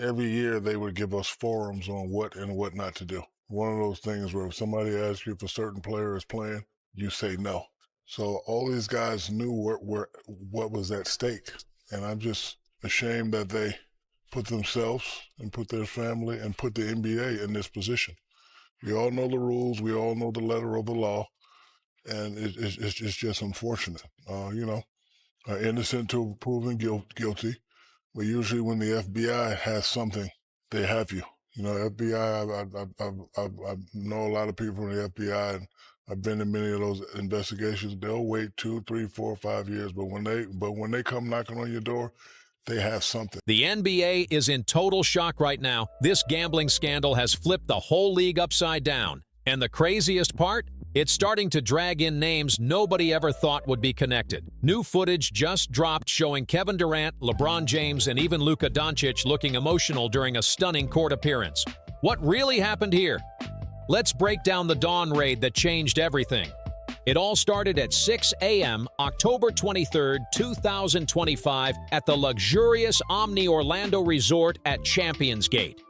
every year they would give us forums on what and what not to do. One of those things where if somebody asks you if a certain player is playing, you say no. So all these guys knew what was at stake. And I'm just ashamed that they put themselves and put their family and put the NBA in this position. We all know the rules. We all know the letter of the law. And it's just unfortunate. Innocent to proven guilty. But usually when the FBI has something, they have you. You know, FBI, I know a lot of people from the FBI, and I've been in many of those investigations. They'll wait 2, 3, 4, 5 years, but when they come knocking on your door, they have something. The NBA is in total shock right now. This gambling scandal has flipped the whole league upside down. And the craziest part? It's starting to drag in names nobody ever thought would be connected. New footage just dropped showing Kevin Durant, LeBron James, and even Luka Dončić looking emotional during a stunning court appearance. What really happened here? Let's break down the dawn raid that changed everything. It all started at 6 a.m. October 23, 2025 at the luxurious Omni Orlando Resort at Champions Gate.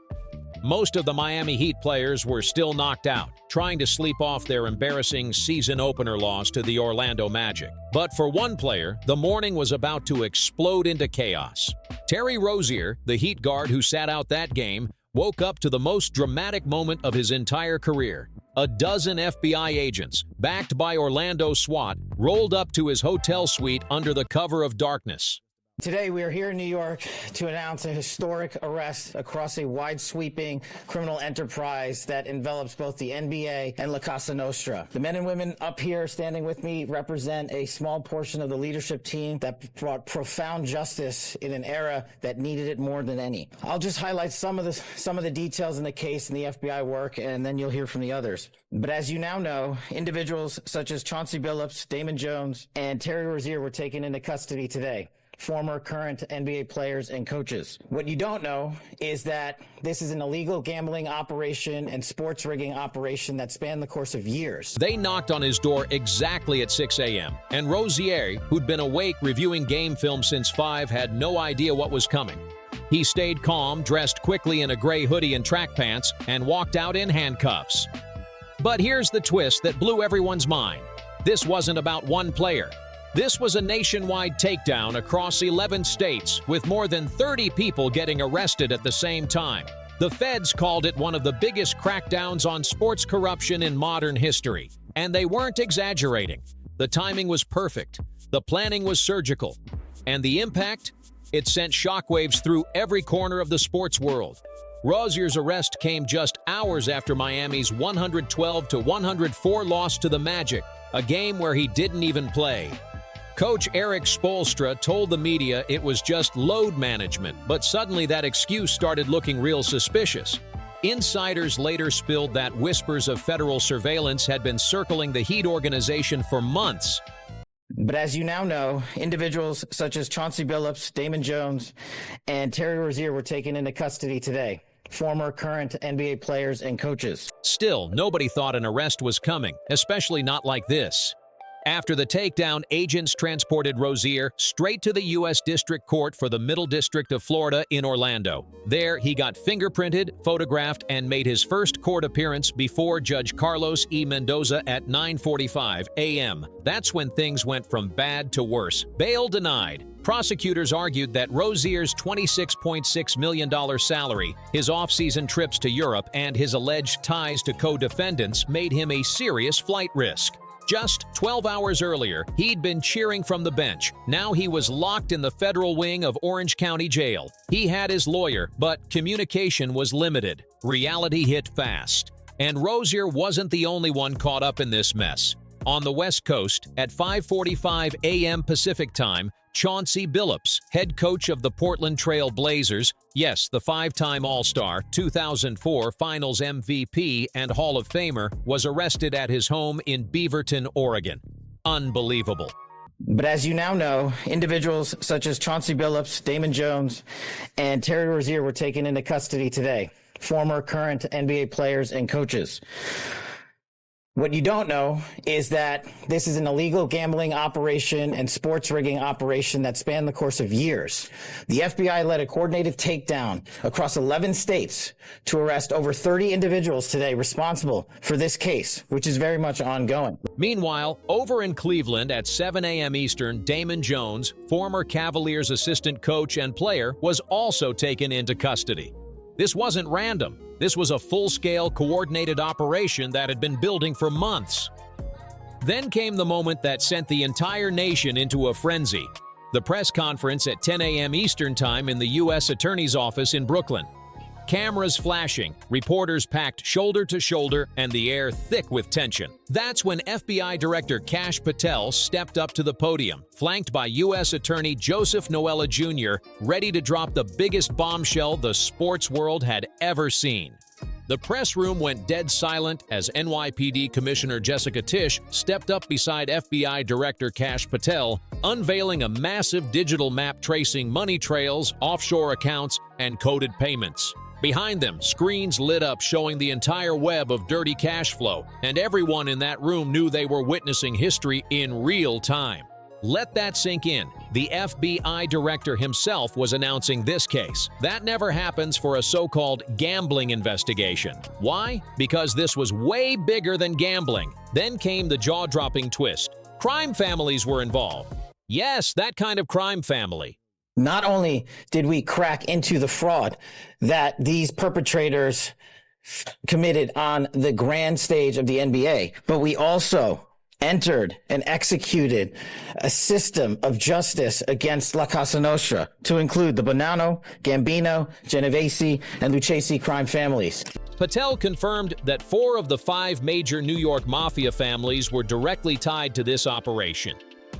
Most of the Miami Heat players were still knocked out, trying to sleep off their embarrassing season opener loss to the Orlando Magic. But for one player, the morning was about to explode into chaos. Terry Rozier, the Heat guard who sat out that game, woke up to the most dramatic moment of his entire career. A dozen FBI agents, backed by Orlando SWAT, rolled up to his hotel suite under the cover of darkness. Today, we are here in New York to announce a historic arrest across a wide-sweeping criminal enterprise that envelops both the NBA and La Casa Nostra. The men and women up here standing with me represent a small portion of the leadership team that brought profound justice in an era that needed it more than any. I'll just highlight some of the details in the case and the FBI work, and then you'll hear from the others. But as you now know, individuals such as Chauncey Billups, Damon Jones, and Terry Rozier were taken into custody today. Former, current NBA players and coaches. What you don't know is that this is an illegal gambling operation and sports rigging operation that spanned the course of years. They knocked on his door exactly at 6 a.m., and Rozier, who'd been awake reviewing game film since 5, had no idea what was coming. He stayed calm, dressed quickly in a gray hoodie and track pants, and walked out in handcuffs. But here's the twist that blew everyone's mind. This wasn't about one player. This was a nationwide takedown across 11 states, with more than 30 people getting arrested at the same time. The feds called it one of the biggest crackdowns on sports corruption in modern history. And they weren't exaggerating. The timing was perfect. The planning was surgical. And the impact? It sent shockwaves through every corner of the sports world. Rozier's arrest came just hours after Miami's 112-104 loss to the Magic, a game where he didn't even play. Coach Eric Spoelstra told the media it was just load management, but suddenly that excuse started looking real suspicious. Insiders later spilled that whispers of federal surveillance had been circling the Heat organization for months. But as you now know, individuals such as Chauncey Billups, Damon Jones, and Terry Rozier were taken into custody today. Former, current NBA players and coaches. Still, nobody thought an arrest was coming, especially not like this. After the takedown, agents transported Rozier straight to the U.S. District Court for the Middle District of Florida in Orlando. There, he got fingerprinted, photographed, and made his first court appearance before Judge Carlos E. Mendoza at 9:45 a.m. That's when things went from bad to worse. Bail denied. Prosecutors argued that Rozier's $26.6 million salary, his off-season trips to Europe, and his alleged ties to co-defendants made him a serious flight risk. Just 12 hours earlier, he'd been cheering from the bench. Now he was locked in the federal wing of Orange County Jail. He had his lawyer, but communication was limited. Reality hit fast. And Rozier wasn't the only one caught up in this mess. On the West Coast, at 5:45 a.m. Pacific Time, Chauncey Billups, head coach of the Portland Trail Blazers, yes, the 5-time All-Star, 2004 Finals MVP, and Hall of Famer, was arrested at his home in Beaverton, Oregon. Unbelievable. But as you now know, individuals such as Chauncey Billups, Damon Jones, and Terry Rozier were taken into custody today. Former, current NBA players and coaches. What you don't know is that this is an illegal gambling operation and sports rigging operation that spanned the course of years. The FBI led a coordinated takedown across 11 states to arrest over 30 individuals today responsible for this case, which is very much ongoing. Meanwhile, over in Cleveland at 7 a.m. Eastern, Damon Jones, former Cavaliers assistant coach and player, was also taken into custody. This wasn't random. This was a full-scale, coordinated operation that had been building for months. Then came the moment that sent the entire nation into a frenzy. The press conference at 10 a.m. Eastern Time in the U.S. Attorney's Office in Brooklyn. Cameras flashing, reporters packed shoulder to shoulder, and the air thick with tension. That's when FBI Director Kash Patel stepped up to the podium, flanked by U.S. Attorney Joseph Noella Jr., ready to drop the biggest bombshell the sports world had ever seen. The press room went dead silent as NYPD Commissioner Jessica Tisch stepped up beside FBI Director Kash Patel, unveiling a massive digital map tracing money trails, offshore accounts, and coded payments. Behind them, screens lit up showing the entire web of dirty cash flow, and everyone in that room knew they were witnessing history in real time. Let that sink in. The FBI director himself was announcing this case. That never happens for a so-called gambling investigation. Why? Because this was way bigger than gambling. Then came the jaw-dropping twist. Crime families were involved. Yes, that kind of crime family. Not only did we crack into the fraud that these perpetrators committed on the grand stage of the NBA, but we also entered and executed a system of justice against La Cosa Nostra to include the Bonanno, Gambino, Genovese, and Lucchese crime families. Patel confirmed that 4 of the 5 major New York mafia families were directly tied to this operation.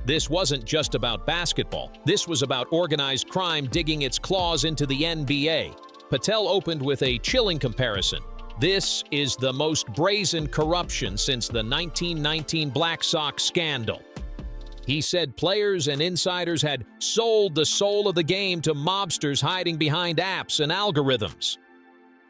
This wasn't just about basketball. This was about organized crime digging its claws into the NBA. Patel opened with a chilling comparison. This is the most brazen corruption since the 1919 Black Sox scandal. He said players and insiders had sold the soul of the game to mobsters hiding behind apps and algorithms.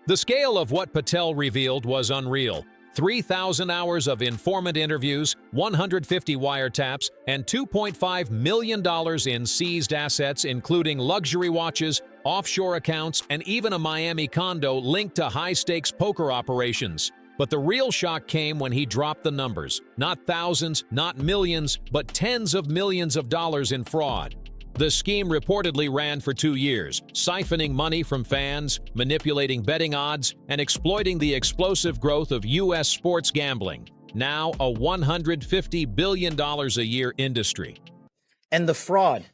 The scale of what Patel revealed was unreal. 3,000 hours of informant interviews, 150 wiretaps, and $2.5 million in seized assets, including luxury watches, offshore accounts, and even a Miami condo linked to high-stakes poker operations. But the real shock came when he dropped the numbers. Not thousands, not millions, but tens of millions of dollars in fraud. The scheme reportedly ran for 2 years, siphoning money from fans, manipulating betting odds, and exploiting the explosive growth of U.S. sports gambling, now a $150 billion a year industry. And the fraud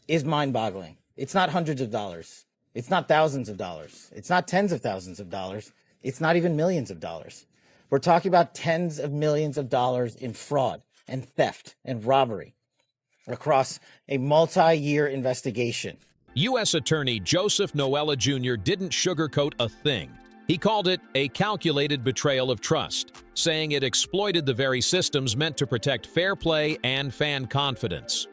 is mind-boggling. It's not hundreds of dollars. It's not thousands of dollars. It's not tens of thousands of dollars. It's not even millions of dollars. We're talking about tens of millions of dollars in fraud and theft and robbery across a multi-year investigation. U.S. Attorney Joseph Noella Jr. didn't sugarcoat a thing. He called it a calculated betrayal of trust, saying it exploited the very systems meant to protect fair play and fan confidence.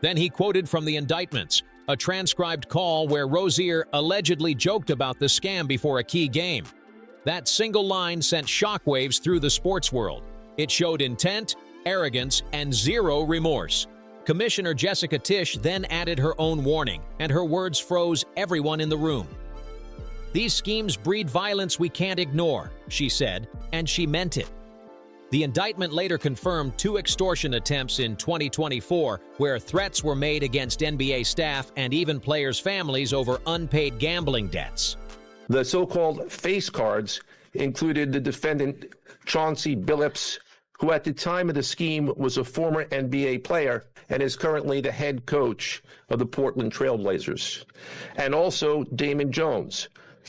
Then he quoted from the indictments, a transcribed call where Rozier allegedly joked about the scam before a key game. That single line sent shockwaves through the sports world. It showed intent, arrogance, and zero remorse. Commissioner Jessica Tisch then added her own warning, and her words froze everyone in the room. "These schemes breed violence we can't ignore," she said, and she meant it. The indictment later confirmed 2 extortion attempts in 2024, where threats were made against NBA staff and even players' families over unpaid gambling debts. The so-called face cards included the defendant Chauncey Billups, who at the time of the scheme was a former NBA player and is currently the head coach of the Portland Trail Blazers, and also Damon Jones,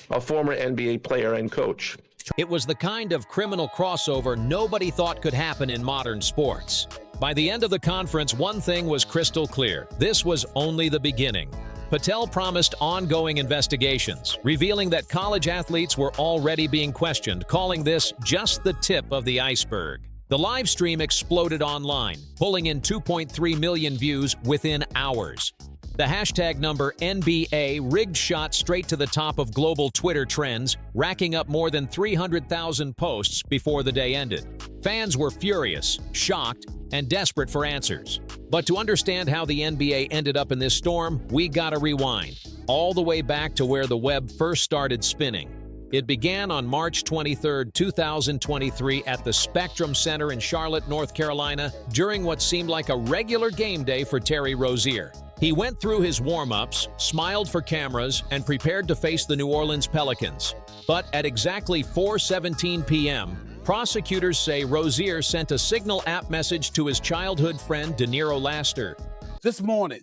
a former NBA player and coach. It was the kind of criminal crossover nobody thought could happen in modern sports. By the end of the conference, one thing was crystal clear. This was only the beginning. Patel promised ongoing investigations, revealing that college athletes were already being questioned, calling this just the tip of the iceberg. The live stream exploded online, pulling in 2.3 million views within hours. The hashtag number NBA rigged shot straight to the top of global Twitter trends, racking up more than 300,000 posts before the day ended. Fans were furious, shocked, and desperate for answers. But to understand how the NBA ended up in this storm, we gotta rewind, all the way back to where the web first started spinning. It began on March 23, 2023 at the Spectrum Center in Charlotte, North Carolina, during what seemed like a regular game day for Terry Rozier. He went through his warm-ups, smiled for cameras, and prepared to face the New Orleans Pelicans. But at exactly 4:17 p.m., prosecutors say Rozier sent a Signal app message to his childhood friend De Niro Laster. This morning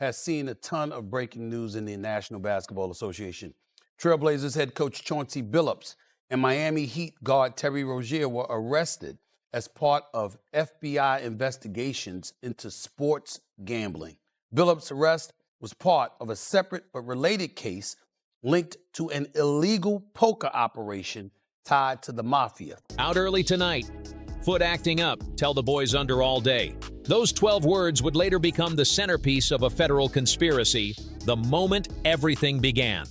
has seen a ton of breaking news in the National Basketball Association. Trailblazers head coach Chauncey Billups and Miami Heat guard Terry Rozier were arrested as part of FBI investigations into sports gambling. Billups' arrest was part of a separate but related case linked to an illegal poker operation tied to the mafia. Out early tonight. Foot acting up, tell the boys under all day. Those 12 words would later become the centerpiece of a federal conspiracy the moment everything began.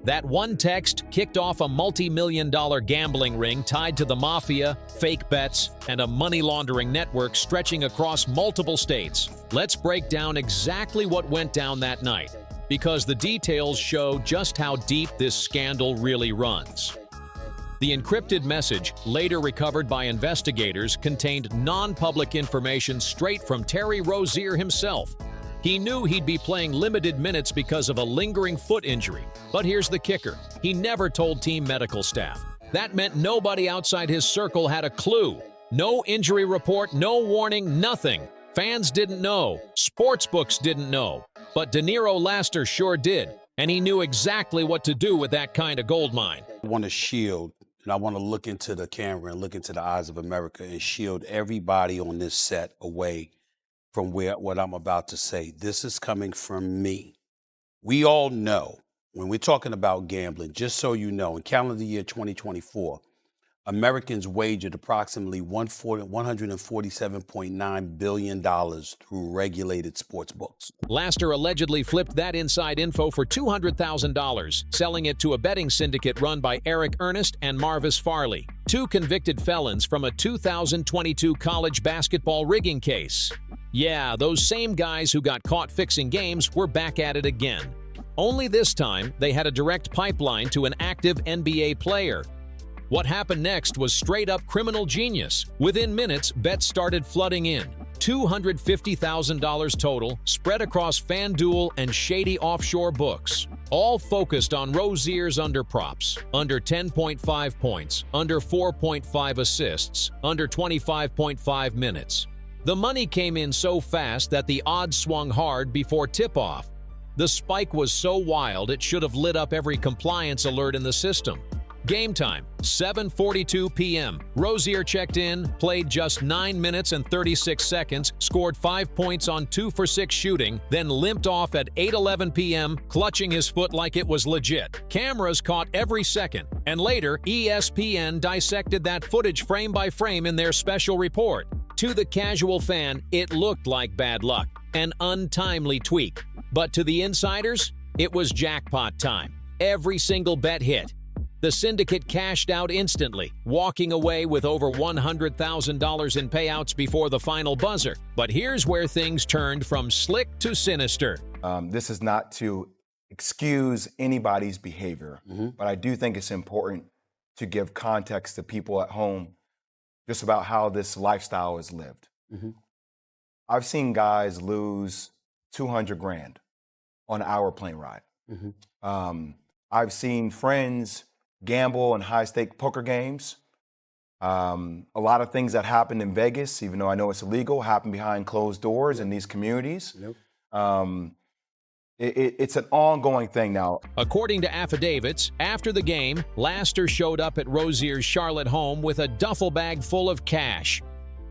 That one text kicked off a multi-million-dollar gambling ring tied to the mafia, fake bets, and a money laundering network stretching across multiple states. Let's break down exactly what went down that night, because the details show just how deep this scandal really runs. The encrypted message, later recovered by investigators, contained non-public information straight from Terry Rozier himself. He knew he'd be playing limited minutes because of a lingering foot injury. But here's the kicker. He never told team medical staff. That meant nobody outside his circle had a clue. No injury report, no warning, nothing. Fans didn't know. Sportsbooks didn't know. But De Niro Laster sure did. And he knew exactly what to do with that kind of gold mine. I want to shield, and I want to look into the camera and look into the eyes of America and shield everybody on this set away from what I'm about to say. This is coming from me. We all know, when we're talking about gambling, just so you know, in calendar year 2024, Americans wagered approximately $147.9 billion through regulated sports books. Laster allegedly flipped that inside info for $200,000, selling it to a betting syndicate run by Eric Ernest and Marvis Farley, two convicted felons from a 2022 college basketball rigging case. Yeah, those same guys who got caught fixing games were back at it again. Only this time, they had a direct pipeline to an active NBA player. What happened next was straight-up criminal genius. Within minutes, bets started flooding in. $250,000 total, spread across FanDuel and shady offshore books. All focused on Rozier's underprops. Under 10.5 points, under 4.5 assists, under 25.5 minutes. The money came in so fast that the odds swung hard before tip-off. The spike was so wild it should have lit up every compliance alert in the system. Game time, 7:42 p.m. Rozier checked in, played just 9 minutes and 36 seconds, scored 5 points on 2 for 6 shooting, then limped off at 8:11 p.m., clutching his foot like it was legit. Cameras caught every second, and later, ESPN dissected that footage frame by frame in their special report. To the casual fan, it looked like bad luck, an untimely tweak. But to the insiders, it was jackpot time. Every single bet hit. The syndicate cashed out instantly, walking away with over $100,000 in payouts before the final buzzer. But here's where things turned from slick to sinister. This is not to excuse anybody's behavior, but I do think it's important to give context to people at home just about how this lifestyle is lived. I've seen guys lose 200 grand on an hour plane ride. I've seen friends gamble in high-stake poker games. A lot of things that happen in Vegas, even though I know it's illegal, happen behind closed doors in these communities. It's an ongoing thing now. According to affidavits, after the game, Laster showed up at Rozier's Charlotte home with a duffel bag full of cash.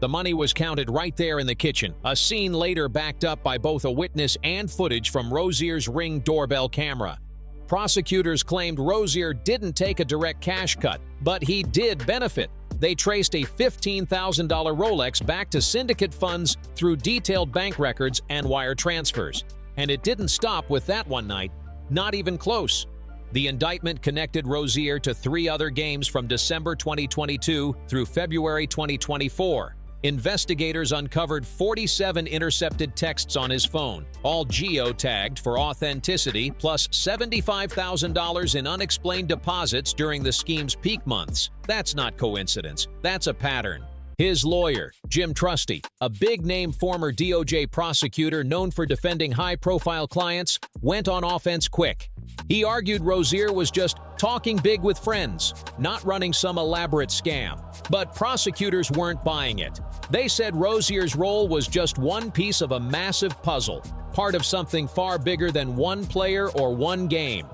The money was counted right there in the kitchen, a scene later backed up by both a witness and footage from Rozier's Ring doorbell camera. Prosecutors claimed Rozier didn't take a direct cash cut, but he did benefit. They traced a $15,000 Rolex back to syndicate funds through detailed bank records and wire transfers. And it didn't stop with that one night. Not even close. The indictment connected Rozier to 3 other games from December 2022 through February 2024. Investigators uncovered 47 intercepted texts on his phone, all geo-tagged for authenticity, plus $75,000 in unexplained deposits during the scheme's peak months. That's not coincidence. That's a pattern. His lawyer, Jim Trusty, a big-name former DOJ prosecutor known for defending high-profile clients, went on offense quick. He argued Rozier was just talking big with friends, not running some elaborate scam. But prosecutors weren't buying it. They said Rozier's role was just one piece of a massive puzzle, part of something far bigger than one player or one game.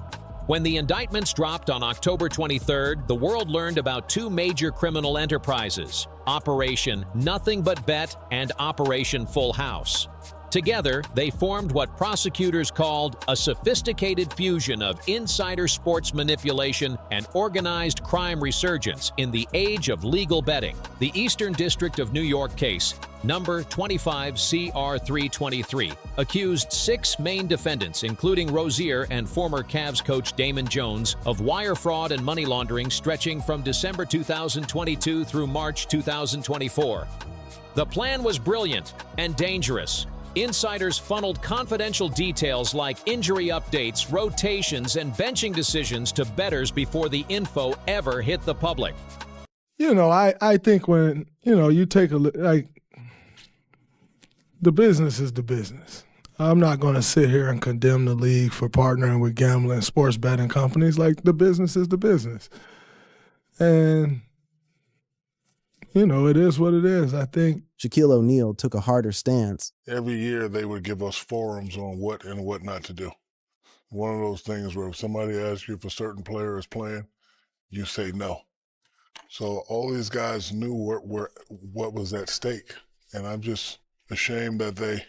When the indictments dropped on October 23rd, the world learned about 2 major criminal enterprises, Operation Nothing But Bet and Operation Full House. Together, they formed what prosecutors called a sophisticated fusion of insider sports manipulation and organized crime resurgence in the age of legal betting. The Eastern District of New York case, number 25 CR 323, accused 6 main defendants, including Rozier and former Cavs coach Damon Jones, of wire fraud and money laundering stretching from December 2022 through March 2024. The plan was brilliant and dangerous. Insiders funneled confidential details like injury updates, rotations, and benching decisions to bettors before the info ever hit the public. I think when, you take a look, like, the business is the business. I'm not going to sit here and condemn the league for partnering with gambling and sports betting companies. Like, the business is the business. And, it is what it is. I think Shaquille O'Neal took a harder stance. Every year they would give us forums on what and what not to do. One of those things where if somebody asks you if a certain player is playing, you say no. So all these guys knew what was at stake. And I'm just ashamed that they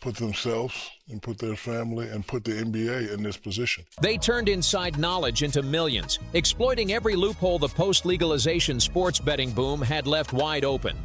put themselves and put their family and put the NBA in this position. They turned inside knowledge into millions, exploiting every loophole the post-legalization sports betting boom had left wide open.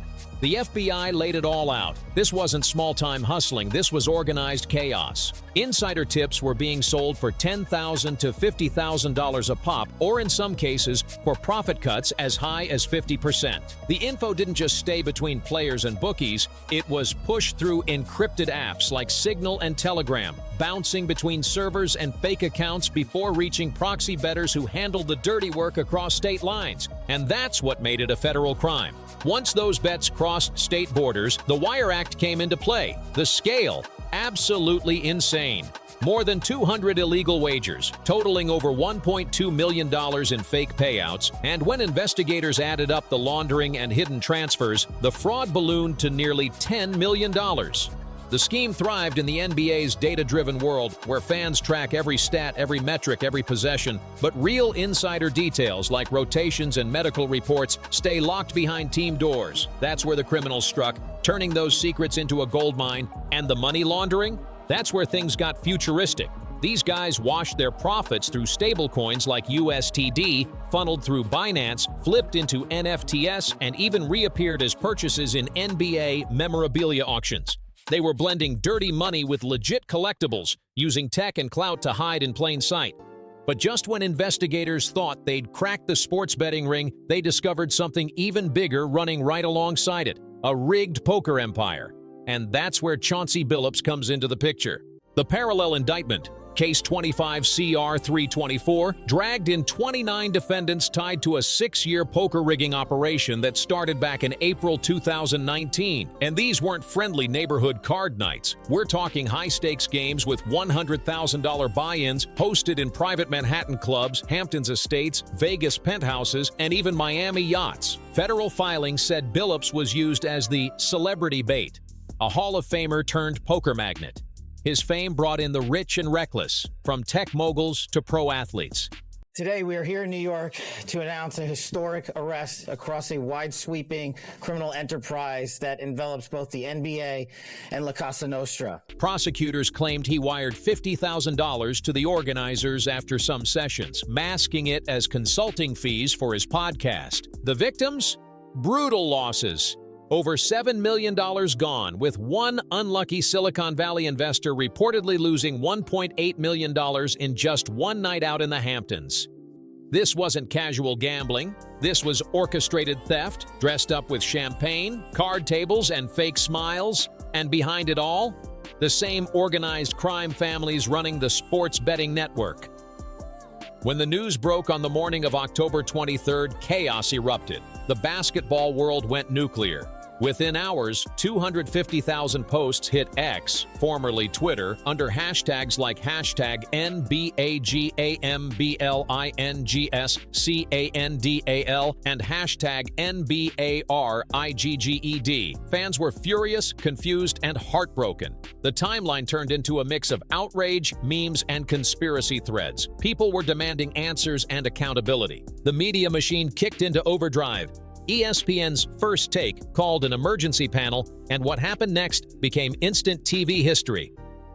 The FBI laid it all out. This wasn't small-time hustling. This was organized chaos. Insider tips were being sold for $10,000 to $50,000 a pop, or in some cases, for profit cuts as high as 50%. The info didn't just stay between players and bookies. It was pushed through encrypted apps like Signal and Telegram, bouncing between servers and fake accounts before reaching proxy bettors who handled the dirty work across state lines. And that's what made it a federal crime. Once those bets crossed state borders, the Wire Act came into play. The scale, absolutely insane. More than 200 illegal wagers, totaling over $1.2 million in fake payouts, and when investigators added up the laundering and hidden transfers, the fraud ballooned to nearly $10 million. The scheme thrived in the NBA's data-driven world, where fans track every stat, every metric, every possession, but real insider details like rotations and medical reports stay locked behind team doors. That's where the criminals struck, turning those secrets into a goldmine. And the money laundering? That's where things got futuristic. These guys washed their profits through stablecoins like USTD, funneled through Binance, flipped into NFTs, and even reappeared as purchases in NBA memorabilia auctions. They were blending dirty money with legit collectibles, using tech and clout to hide in plain sight. But just when investigators thought they'd cracked the sports betting ring, they discovered something even bigger running right alongside it, a rigged poker empire. And that's where Chauncey Billups comes into the picture. The parallel indictment, Case 25 CR 324, dragged in 29 defendants tied to a 6-year poker rigging operation that started back in April 2019. And these weren't friendly neighborhood card nights. We're talking high-stakes games with $100,000 buy-ins hosted in private Manhattan clubs, Hamptons estates, Vegas penthouses, and even Miami yachts. Federal filings said Billups was used as the celebrity bait, a Hall of Famer turned poker magnet. His fame brought in the rich and reckless, from tech moguls to pro athletes. Today, we are here in New York to announce a historic arrest across a wide-sweeping criminal enterprise that envelops both the NBA and La Cosa Nostra. Prosecutors claimed he wired $50,000 to the organizers after some sessions, masking it as consulting fees for his podcast. The victims? Brutal losses. Over $7 million gone, with one unlucky Silicon Valley investor reportedly losing $1.8 million in just one night out in the Hamptons. This wasn't casual gambling. This was orchestrated theft, dressed up with champagne, card tables, and fake smiles. And behind it all, the same organized crime families running the sports betting network. When the news broke on the morning of October 23rd, chaos erupted. The basketball world went nuclear. Within hours, 250,000 posts hit X, formerly Twitter, under hashtags like hashtag NBAGAMBLINGSCANDAL and hashtag NBARIGGED. Fans were furious, confused, and heartbroken. The timeline turned into a mix of outrage, memes, and conspiracy threads. People were demanding answers and accountability. The media machine kicked into overdrive. ESPN's First Take called an emergency panel, and what happened next became instant TV history.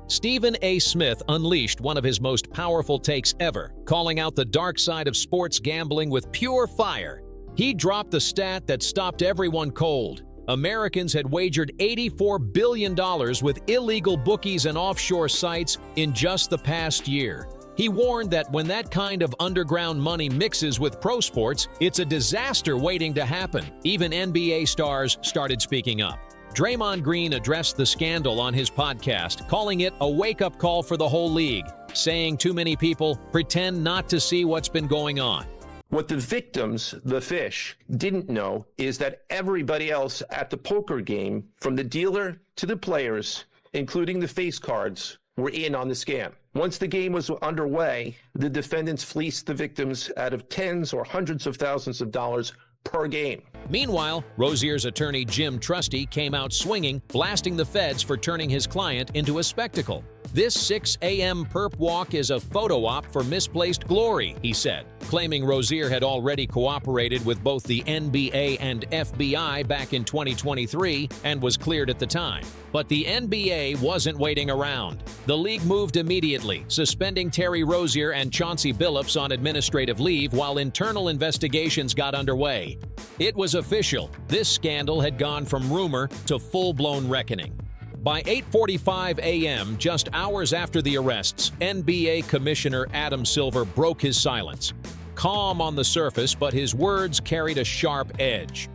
Stephen A. Smith unleashed one of his most powerful takes ever, calling out the dark side of sports gambling with pure fire. He dropped the stat that stopped everyone cold. Americans had wagered $84 billion with illegal bookies and offshore sites in just the past year. He warned that when that kind of underground money mixes with pro sports, it's a disaster waiting to happen. Even NBA stars started speaking up. Draymond Green addressed the scandal on his podcast, calling it a wake-up call for the whole league, saying too many people pretend not to see what's been going on. What the victims, the fish, didn't know is that everybody else at the poker game, from the dealer to the players, including the face cards, were in on the scam. Once the game was underway, the defendants fleeced the victims out of tens or hundreds of thousands of dollars per game. Meanwhile, Rozier's attorney Jim Trusty came out swinging, blasting the feds for turning his client into a spectacle. This 6 a.m. perp walk is a photo op for misplaced glory, he said, claiming Rozier had already cooperated with both the NBA and FBI back in 2023 and was cleared at the time. But the NBA wasn't waiting around. The league moved immediately, suspending Terry Rozier and Chauncey Billups on administrative leave while internal investigations got underway. It was official. This scandal had gone from rumor to full-blown reckoning. By 8:45 a.m., just hours after the arrests, NBA Commissioner Adam Silver broke his silence. Calm on the surface, but his words carried a sharp edge.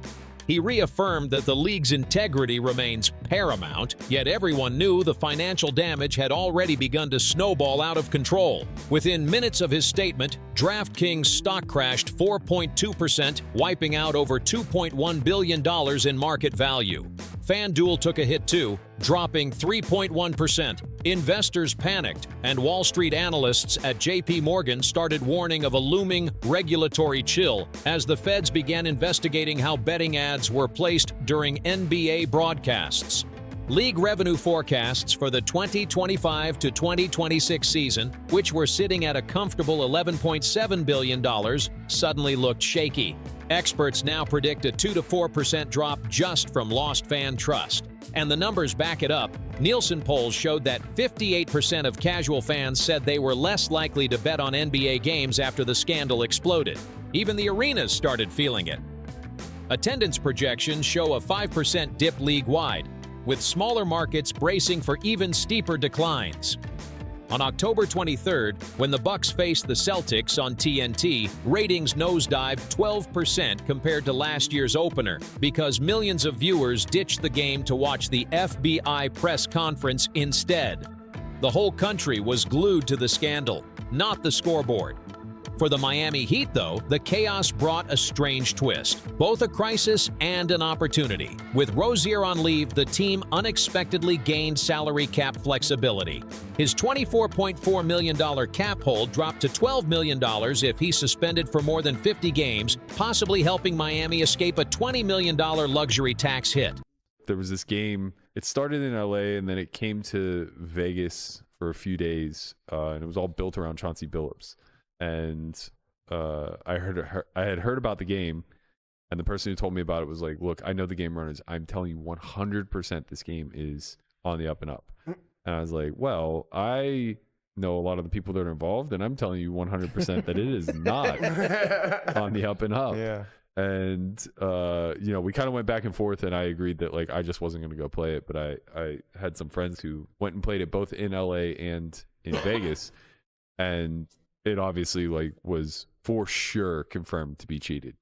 He reaffirmed that the league's integrity remains paramount, yet everyone knew the financial damage had already begun to snowball out of control. Within minutes of his statement, DraftKings stock crashed 4.2%, wiping out over $2.1 billion in market value. FanDuel took a hit too, dropping 3.1%. Investors panicked, and Wall Street analysts at JP Morgan started warning of a looming regulatory chill as the feds began investigating how betting ads were placed during NBA broadcasts. League revenue forecasts for the 2025 to 2026 season, which were sitting at a comfortable $11.7 billion, suddenly looked shaky. Experts now predict a 2 to 4% drop just from lost fan trust. And the numbers back it up. Nielsen polls showed that 58% of casual fans said they were less likely to bet on NBA games after the scandal exploded. Even the arenas started feeling it. Attendance projections show a 5% dip league-wide, with smaller markets bracing for even steeper declines. On October 23rd, when the Bucks faced the Celtics on TNT, ratings nosedived 12% compared to last year's opener because millions of viewers ditched the game to watch the FBI press conference instead. The whole country was glued to the scandal, not the scoreboard. For the Miami Heat, though, the chaos brought a strange twist, both a crisis and an opportunity. With Rozier on leave, the team unexpectedly gained salary cap flexibility. His $24.4 million cap hold dropped to $12 million if he's suspended for more than 50 games, possibly helping Miami escape a $20 million luxury tax hit. There was this game, it started in LA and then it came to Vegas for a few days, and it was all built around Chauncey Billups. And I had heard about the game, and the person who told me about it was like, look, I know the game runners. I'm telling you 100% this game is on the up and up. And I was like, well, I know a lot of the people that are involved, and I'm telling you 100% that it is not on the up and up. Yeah. And we kind of went back and forth, and I agreed that like I just wasn't going to go play it, but I had some friends who went and played it both in LA and in Vegas, and it obviously like was for sure confirmed to be cheated.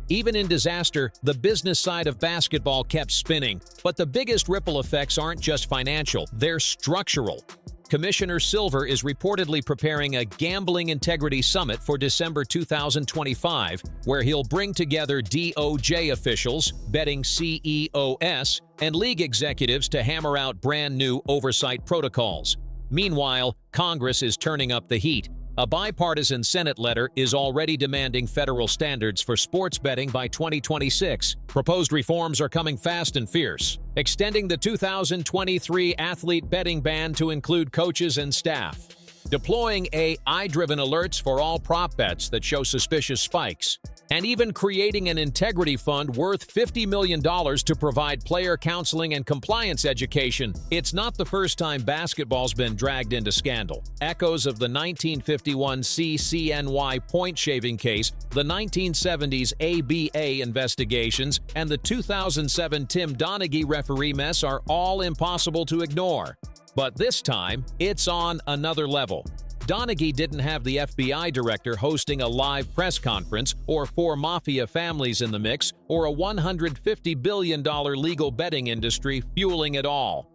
Even in disaster, the business side of basketball kept spinning, but the biggest ripple effects aren't just financial, they're structural. Commissioner Silver is reportedly preparing a gambling integrity summit for December 2025, where he'll bring together DOJ officials, betting CEOs, and league executives to hammer out brand new oversight protocols. Meanwhile, Congress is turning up the heat. A bipartisan Senate letter is already demanding federal standards for sports betting by 2026. Proposed reforms are coming fast and fierce, extending the 2023 athlete betting ban to include coaches and staff, deploying AI-driven alerts for all prop bets that show suspicious spikes, and even creating an integrity fund worth $50 million to provide player counseling and compliance education. It's not the first time basketball's been dragged into scandal. Echoes of the 1951 CCNY point-shaving case, the 1970s ABA investigations, and the 2007 Tim Donaghy referee mess are all impossible to ignore. But this time, it's on another level. Donaghy didn't have the FBI director hosting a live press conference, or 4 mafia families in the mix, or a $150 billion legal betting industry fueling it all.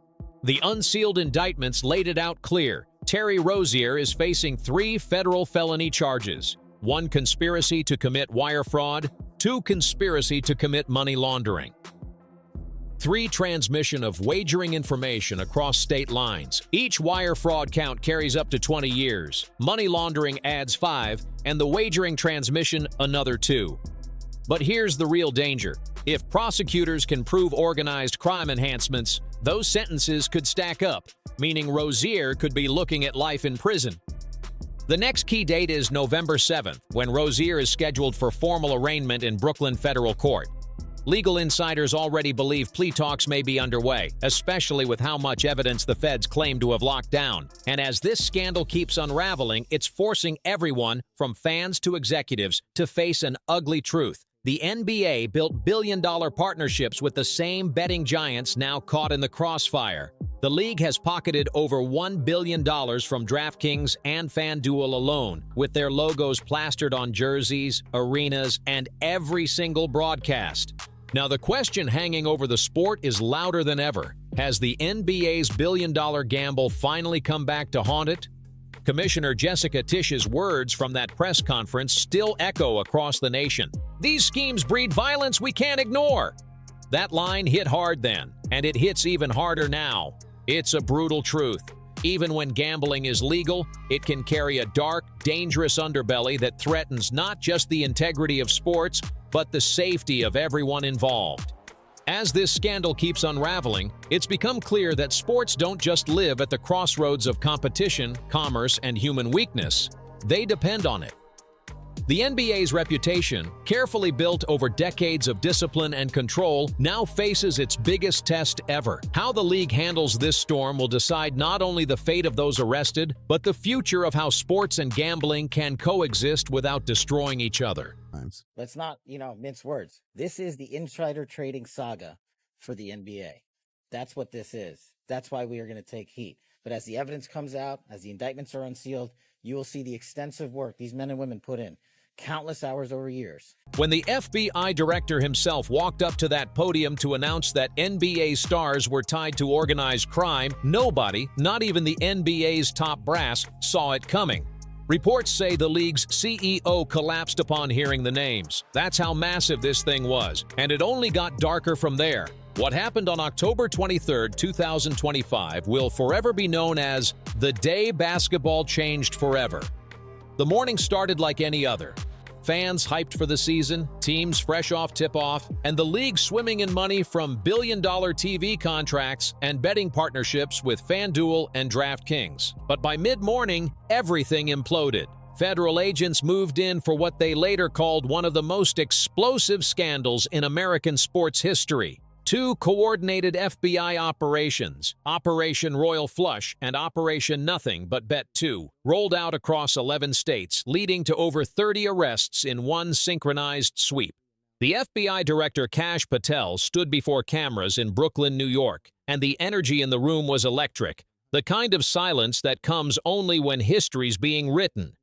The unsealed indictments laid it out clear. Terry Rozier is facing 3 federal felony charges: 1 conspiracy to commit wire fraud, 2 conspiracy to commit money laundering, 3 transmission of wagering information across state lines. Each wire fraud count carries up to 20 years. Money laundering adds 5, and the wagering transmission another 2. But here's the real danger. If prosecutors can prove organized crime enhancements, those sentences could stack up, meaning Rozier could be looking at life in prison. The next key date is November 7th, when Rozier is scheduled for formal arraignment in Brooklyn federal court. Legal insiders already believe plea talks may be underway, especially with how much evidence the feds claim to have locked down. And as this scandal keeps unraveling, it's forcing everyone, from fans to executives, to face an ugly truth. The NBA built billion-dollar partnerships with the same betting giants now caught in the crossfire. The league has pocketed over $1 billion from DraftKings and FanDuel alone, with their logos plastered on jerseys, arenas, and every single broadcast. Now, the question hanging over the sport is louder than ever. Has the NBA's billion-dollar gamble finally come back to haunt it? Commissioner Jessica Tisch's words from that press conference still echo across the nation. "These schemes breed violence we can't ignore." That line hit hard then, and it hits even harder now. It's a brutal truth. Even when gambling is legal, it can carry a dark, dangerous underbelly that threatens not just the integrity of sports, but the safety of everyone involved. As this scandal keeps unraveling, it's become clear that sports don't just live at the crossroads of competition, commerce, and human weakness. They depend on it. The NBA's reputation, carefully built over decades of discipline and control, now faces its biggest test ever. How the league handles this storm will decide not only the fate of those arrested, but the future of how sports and gambling can coexist without destroying each other. Let's not, mince words. This is the insider trading saga for the NBA. That's what this is. That's why we are going to take heat. But as the evidence comes out, as the indictments are unsealed, you will see the extensive work these men and women put in. Countless hours over years. When the FBI director himself walked up to that podium to announce that NBA stars were tied to organized crime, nobody, not even the NBA's top brass, saw it coming. Reports say the league's CEO collapsed upon hearing the names. That's how massive this thing was, and it only got darker from there. What happened on October 23, 2025 will forever be known as the day basketball changed forever. The morning started like any other. Fans hyped for the season, teams fresh off tip-off, and the league swimming in money from billion-dollar TV contracts and betting partnerships with FanDuel and DraftKings. But by mid-morning, everything imploded. Federal agents moved in for what they later called one of the most explosive scandals in American sports history. 2 coordinated FBI operations, Operation Royal Flush and Operation Nothing But Bet 2, rolled out across 11 states, leading to over 30 arrests in one synchronized sweep. The FBI Director Kash Patel stood before cameras in Brooklyn, New York, and the energy in the room was electric, the kind of silence that comes only when history's being written.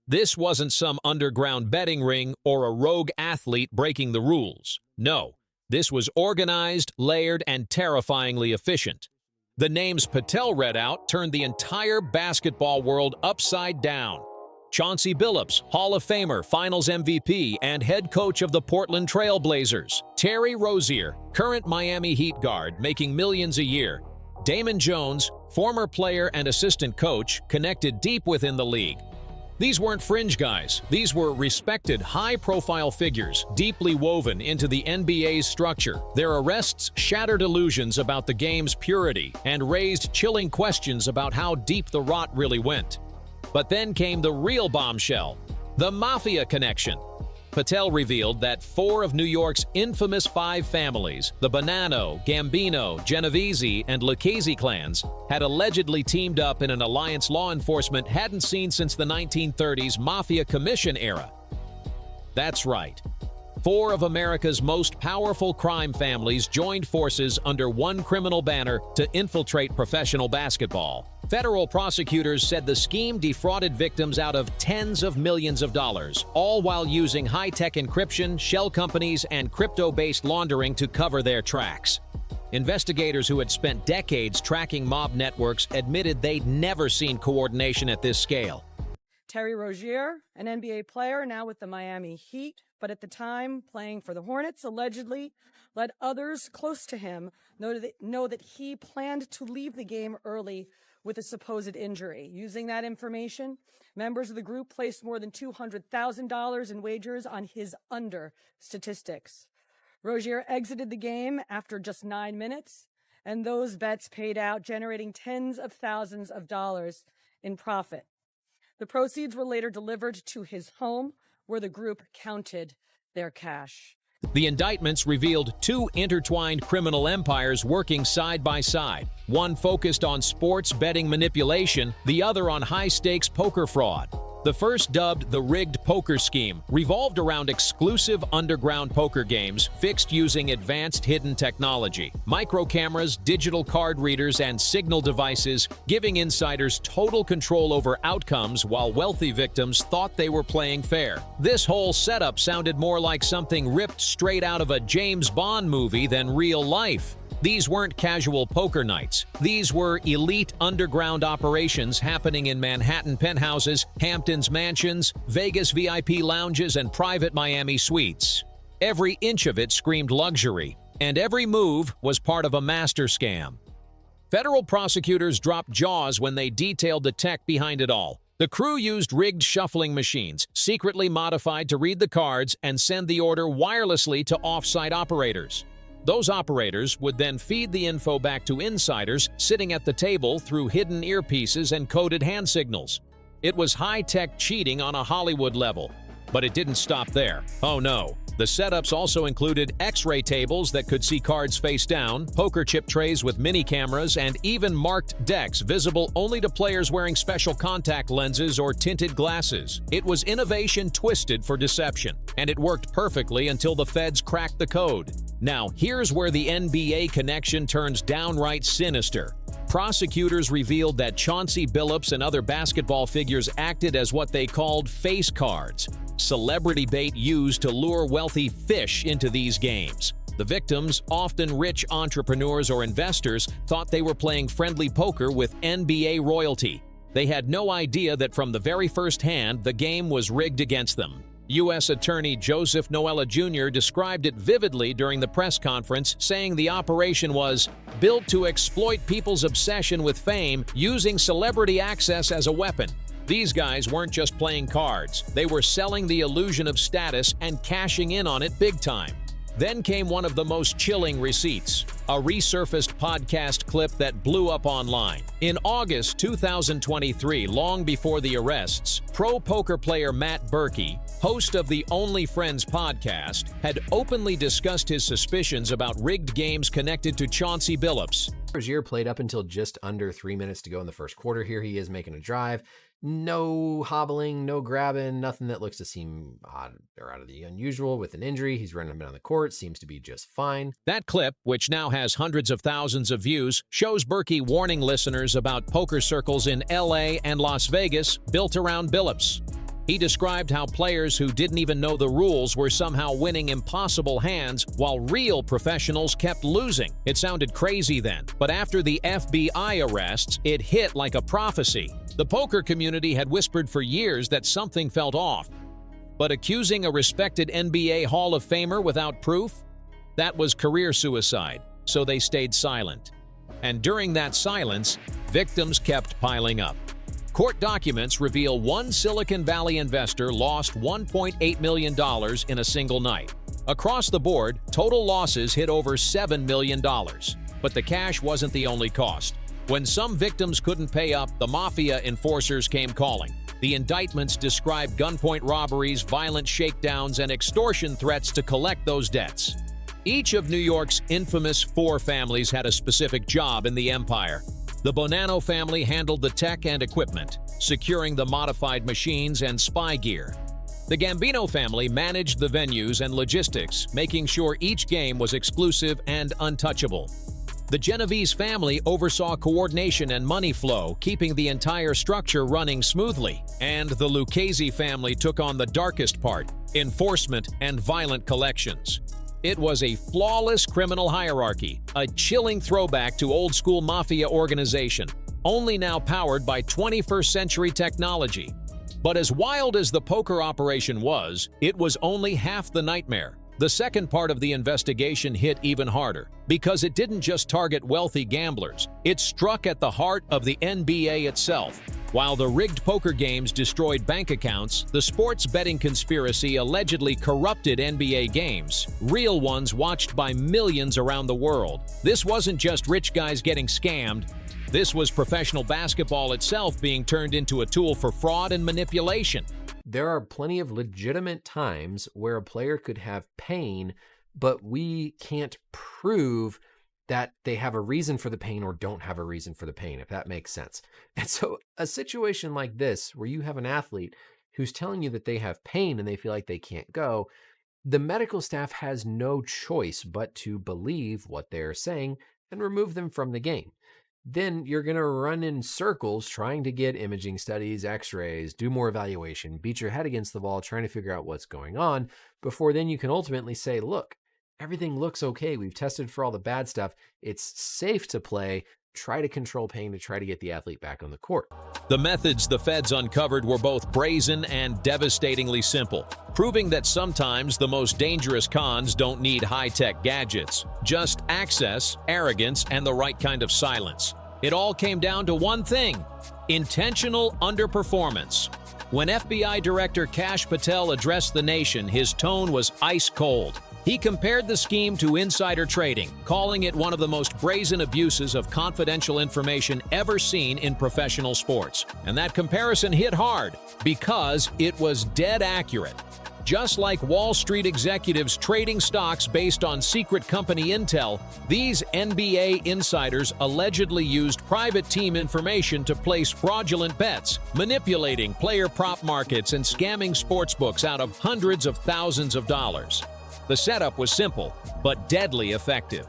This wasn't some underground betting ring or a rogue athlete breaking the rules. No, this was organized, layered, and terrifyingly efficient. The names Patel read out turned the entire basketball world upside down. Chauncey Billups, Hall of Famer, Finals MVP, and head coach of the Portland Trail Blazers. Terry Rozier, current Miami Heat guard, making millions a year. Damon Jones, former player and assistant coach, connected deep within the league. These weren't fringe guys. These were respected, high-profile figures, deeply woven into the NBA's structure. Their arrests shattered illusions about the game's purity and raised chilling questions about how deep the rot really went. But then came the real bombshell, the mafia connection. Patel revealed that 4 of New York's infamous 5 families, the Bonanno, Gambino, Genovese, and Lucchese clans, had allegedly teamed up in an alliance law enforcement hadn't seen since the 1930s Mafia Commission era. That's right. 4 of America's most powerful crime families joined forces under one criminal banner to infiltrate professional basketball. Federal prosecutors said the scheme defrauded victims out of tens of millions of dollars, all while using high-tech encryption, shell companies, and crypto-based laundering to cover their tracks. Investigators who had spent decades tracking mob networks admitted they'd never seen coordination at this scale. Terry Rozier, an NBA player now with the Miami Heat, but at the time playing for the Hornets, allegedly let others close to him know that he planned to leave the game early with a supposed injury. Using that information, members of the group placed more than $200,000 in wagers on his under statistics. Rozier exited the game after just 9 minutes, and those bets paid out, generating tens of thousands of dollars in profit. The proceeds were later delivered to his home, where the group counted their cash. The indictments revealed 2 intertwined criminal empires working side by side, one focused on sports betting manipulation, the other on high-stakes poker fraud. The first, dubbed the rigged poker scheme, revolved around exclusive underground poker games fixed using advanced hidden technology, micro cameras, digital card readers, and signal devices, giving insiders total control over outcomes while wealthy victims thought they were playing fair. This whole setup sounded more like something ripped straight out of a James Bond movie than real life. These weren't casual poker nights. These were elite underground operations happening in Manhattan penthouses, Hamptons mansions, Vegas VIP lounges, and private Miami suites. Every inch of it screamed luxury, and every move was part of a master scam. Federal prosecutors dropped jaws when they detailed the tech behind it all. The crew used rigged shuffling machines, secretly modified to read the cards and send the order wirelessly to off-site operators. Those operators would then feed the info back to insiders sitting at the table through hidden earpieces and coded hand signals. It was high-tech cheating on a Hollywood level. But it didn't stop there. Oh no. The setups also included X-ray tables that could see cards face down, poker chip trays with mini cameras, and even marked decks visible only to players wearing special contact lenses or tinted glasses. It was innovation twisted for deception, and it worked perfectly until the feds cracked the code. Now, here's where the NBA connection turns downright sinister. Prosecutors revealed that Chauncey Billups and other basketball figures acted as what they called face cards, celebrity bait used to lure wealthy fish into these games. The victims, often rich entrepreneurs or investors, thought they were playing friendly poker with NBA royalty. They had no idea that from the very first hand, the game was rigged against them. U.S. Attorney Joseph Noella Jr. described it vividly during the press conference, saying the operation was built to exploit people's obsession with fame, using celebrity access as a weapon. These guys weren't just playing cards. They were selling the illusion of status and cashing in on it big time. Then came one of the most chilling receipts, a resurfaced podcast clip that blew up online. In August 2023, long before the arrests, pro poker player Matt Berkey, host of the Only Friends podcast, had openly discussed his suspicions about rigged games connected to Chauncey Billups. Rozier played up until just under 3 minutes to go in the first quarter. Here he is making a drive, No hobbling, no grabbing, nothing that looks to seem odd or out of the unusual with an injury. He's running down the court, seems to be just fine. That clip, which now has hundreds of thousands of views, shows Berkey warning listeners about poker circles in LA and Las Vegas built around Billups. He described how players who didn't even know the rules were somehow winning impossible hands while real professionals kept losing. It sounded crazy then, but after the FBI arrests, it hit like a prophecy. The poker community had whispered for years that something felt off. But accusing a respected NBA Hall of Famer without proof? That was career suicide, so they stayed silent. And during that silence, victims kept piling up. Court documents reveal one Silicon Valley investor lost $1.8 million in a single night. Across the board, total losses hit over $7 million. But the cash wasn't the only cost. When some victims couldn't pay up, the mafia enforcers came calling. The indictments describe gunpoint robberies, violent shakedowns, and extortion threats to collect those debts. Each of New York's infamous four families had a specific job in the empire. The Bonanno family handled the tech and equipment, securing the modified machines and spy gear. The Gambino family managed the venues and logistics, making sure each game was exclusive and untouchable. The Genovese family oversaw coordination and money flow, keeping the entire structure running smoothly. And the Lucchese family took on the darkest part, enforcement and violent collections. It was a flawless criminal hierarchy, a chilling throwback to old-school mafia organization, only now powered by 21st century technology. But as wild as the poker operation was, it was only half the nightmare. The second part of the investigation hit even harder, because it didn't just target wealthy gamblers. It struck at the heart of the NBA itself. While the rigged poker games destroyed bank accounts, the sports betting conspiracy allegedly corrupted NBA games, real ones watched by millions around the world. This wasn't just rich guys getting scammed. This was professional basketball itself being turned into a tool for fraud and manipulation. There are plenty of legitimate times where a player could have pain, but we can't prove that they have a reason for the pain or don't have a reason for the pain, if that makes sense. And so a situation like this, where you have an athlete who's telling you that they have pain and they feel like they can't go, the medical staff has no choice but to believe what they're saying and remove them from the game. Then you're going to run in circles trying to get imaging studies, x-rays, do more evaluation, beat your head against the wall trying to figure out what's going on, before then you can ultimately say, look, everything looks okay. We've tested for all the bad stuff. It's safe to play. Try to control pain to try to get the athlete back on the court. The methods the feds uncovered were both brazen and devastatingly simple, proving that sometimes the most dangerous cons don't need high-tech gadgets, just access, arrogance, and the right kind of silence. It all came down to one thing: intentional underperformance. When FBI Director Kash Patel addressed the nation, his tone was ice cold. He compared the scheme to insider trading, calling it one of the most brazen abuses of confidential information ever seen in professional sports. And that comparison hit hard because it was dead accurate. Just like Wall Street executives trading stocks based on secret company intel, these NBA insiders allegedly used private team information to place fraudulent bets, manipulating player prop markets and scamming sportsbooks out of hundreds of thousands of dollars. The setup was simple, but deadly effective.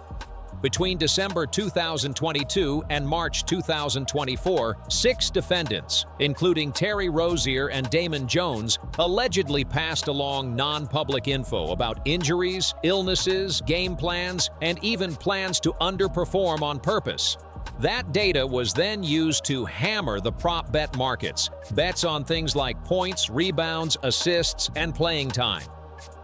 Between December 2022 and March 2024, 6 defendants, including Terry Rozier and Damon Jones, allegedly passed along non-public info about injuries, illnesses, game plans, and even plans to underperform on purpose. That data was then used to hammer the prop bet markets, bets on things like points, rebounds, assists, and playing time.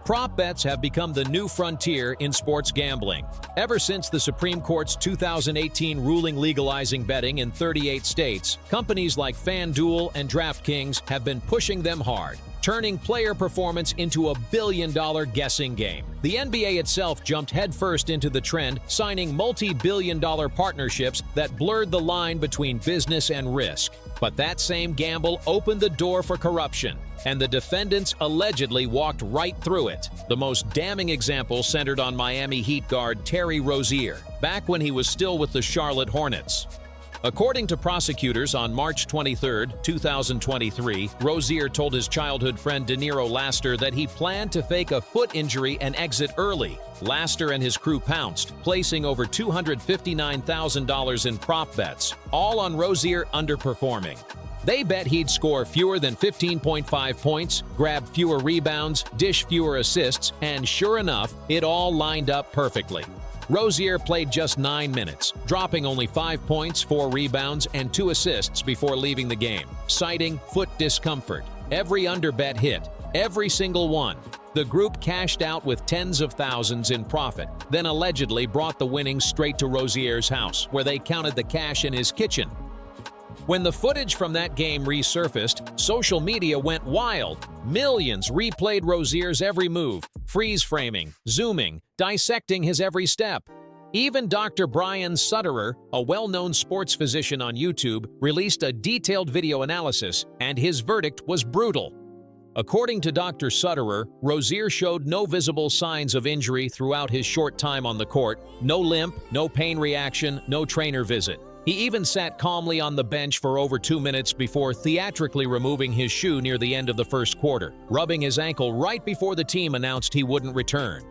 Prop bets have become the new frontier in sports gambling. Ever since the Supreme Court's 2018 ruling legalizing betting in 38 states, companies like FanDuel and DraftKings have been pushing them hard, turning player performance into a billion-dollar guessing game. The NBA itself jumped headfirst into the trend, signing multi-billion-dollar partnerships that blurred the line between business and risk. But that same gamble opened the door for corruption, and the defendants allegedly walked right through it. The most damning example centered on Miami Heat guard Terry Rozier, back when he was still with the Charlotte Hornets. According to prosecutors, on March 23, 2023, Rozier told his childhood friend De Niro Laster that he planned to fake a foot injury and exit early. Laster and his crew pounced, placing over $259,000 in prop bets, all on Rozier underperforming. They bet he'd score fewer than 15.5 points, grab fewer rebounds, dish fewer assists, and sure enough, it all lined up perfectly. Rozier played just 9 minutes, dropping only 5 points, 4 rebounds, and 2 assists before leaving the game, citing foot discomfort. Every underbet hit, every single one. The group cashed out with tens of thousands in profit, then allegedly brought the winnings straight to Rozier's house, where they counted the cash in his kitchen. When the footage from that game resurfaced, social media went wild. Millions replayed Rozier's every move, freeze-framing, zooming, dissecting his every step. Even Dr. Brian Sutterer, a well-known sports physician on YouTube, released a detailed video analysis, and his verdict was brutal. According to Dr. Sutterer, Rozier showed no visible signs of injury throughout his short time on the court, no limp, no pain reaction, no trainer visit. He even sat calmly on the bench for over 2 minutes before theatrically removing his shoe near the end of the first quarter, rubbing his ankle right before the team announced he wouldn't return.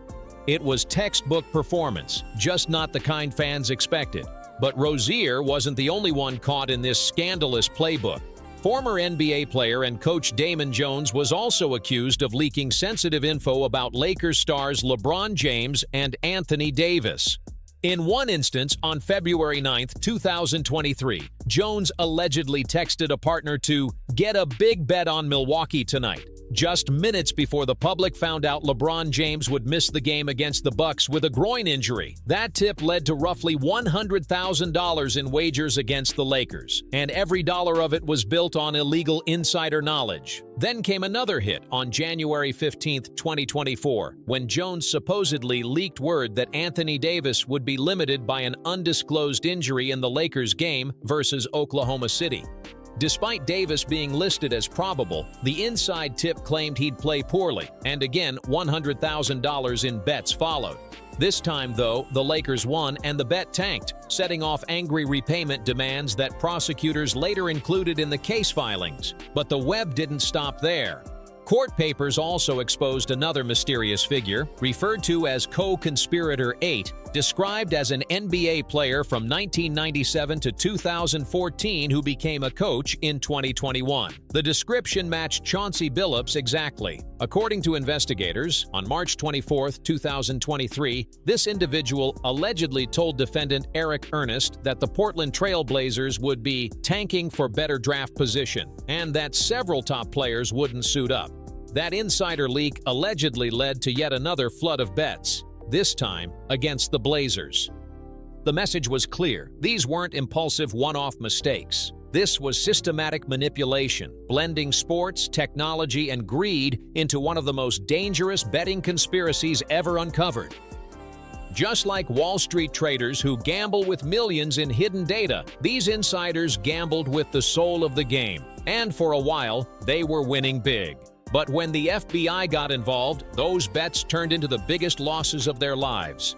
It was textbook performance, just not the kind fans expected. But Rozier wasn't the only one caught in this scandalous playbook. Former NBA player and coach Damon Jones was also accused of leaking sensitive info about Lakers stars LeBron James and Anthony Davis. In one instance, on February 9, 2023, Jones allegedly texted a partner to get a big bet on Milwaukee tonight, just minutes before the public found out LeBron James would miss the game against the Bucks with a groin injury. That tip led to roughly $100,000 in wagers against the Lakers, and every dollar of it was built on illegal insider knowledge. Then came another hit on January 15, 2024, when Jones supposedly leaked word that Anthony Davis would be limited by an undisclosed injury in the Lakers game versus Oklahoma City. Despite Davis being listed as probable, the inside tip claimed he'd play poorly, and again, $100,000 in bets followed. This time, though, the Lakers won and the bet tanked, setting off angry repayment demands that prosecutors later included in the case filings. But the web didn't stop there. Court papers also exposed another mysterious figure, referred to as Co-Conspirator 8, described as an NBA player from 1997 to 2014 who became a coach in 2021. The description matched Chauncey Billups exactly. According to investigators, on March 24, 2023, this individual allegedly told defendant Eric Ernest that the Portland Trail Blazers would be tanking for better draft position, and that several top players wouldn't suit up. That insider leak allegedly led to yet another flood of bets, this time against the Blazers. The message was clear. These weren't impulsive one-off mistakes. This was systematic manipulation, blending sports, technology, and greed into one of the most dangerous betting conspiracies ever uncovered. Just like Wall Street traders who gamble with millions in hidden data, these insiders gambled with the soul of the game. And for a while, they were winning big. But when the FBI got involved, those bets turned into the biggest losses of their lives.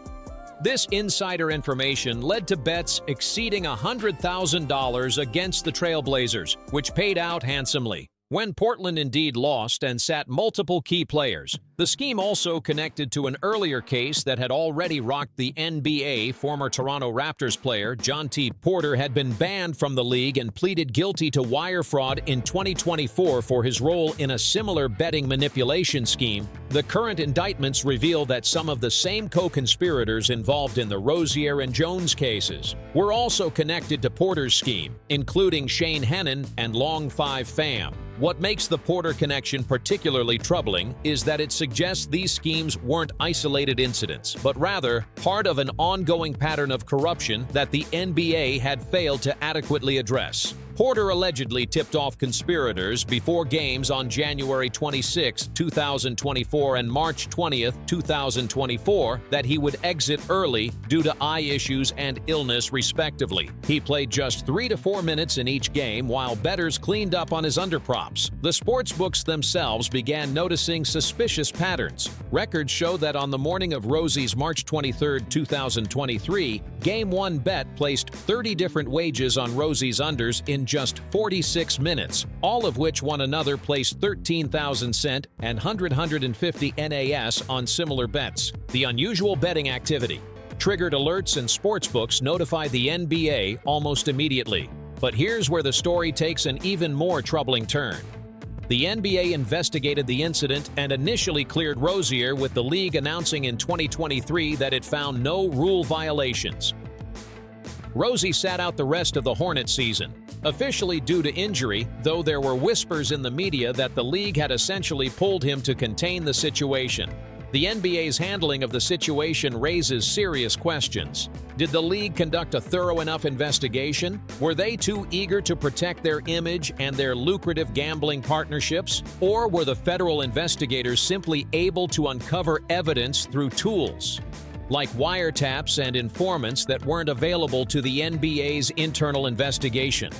This insider information led to bets exceeding $100,000 against the Trailblazers, which paid out handsomely. When Portland indeed lost and sat multiple key players, the scheme also connected to an earlier case that had already rocked the NBA. Former Toronto Raptors player John T. Porter had been banned from the league and pleaded guilty to wire fraud in 2024 for his role in a similar betting manipulation scheme. The current indictments reveal that some of the same co-conspirators involved in the Rozier and Jones cases were also connected to Porter's scheme, including Shane Hennon and Long 5 Fam. What makes the Porter connection particularly troubling is that it suggests these schemes weren't isolated incidents, but rather part of an ongoing pattern of corruption that the NBA had failed to adequately address. Porter allegedly tipped off conspirators before games on January 26, 2024 and March 20, 2024 that he would exit early due to eye issues and illness, respectively. He played just 3 to 4 minutes in each game while bettors cleaned up on his underprops. The sportsbooks themselves began noticing suspicious patterns. Records show that on the morning of Rosie's March 23, 2023, Game 1 Bet placed 30 different wagers on Rosie's unders in just 46 minutes, all of which one another placed 13,000 cent and 150 NAS on similar bets. The unusual betting activity triggered alerts and sportsbooks notified the NBA almost immediately. But here's where the story takes an even more troubling turn. The NBA investigated the incident and initially cleared Rozier, with the league announcing in 2023 that it found no rule violations. Rosie sat out the rest of the Hornets season, officially due to injury, though there were whispers in the media that the league had essentially pulled him to contain the situation. The NBA's handling of the situation raises serious questions. Did the league conduct a thorough enough investigation? Were they too eager to protect their image and their lucrative gambling partnerships? Or were the federal investigators simply able to uncover evidence through tools like wiretaps and informants that weren't available to the NBA's internal investigation?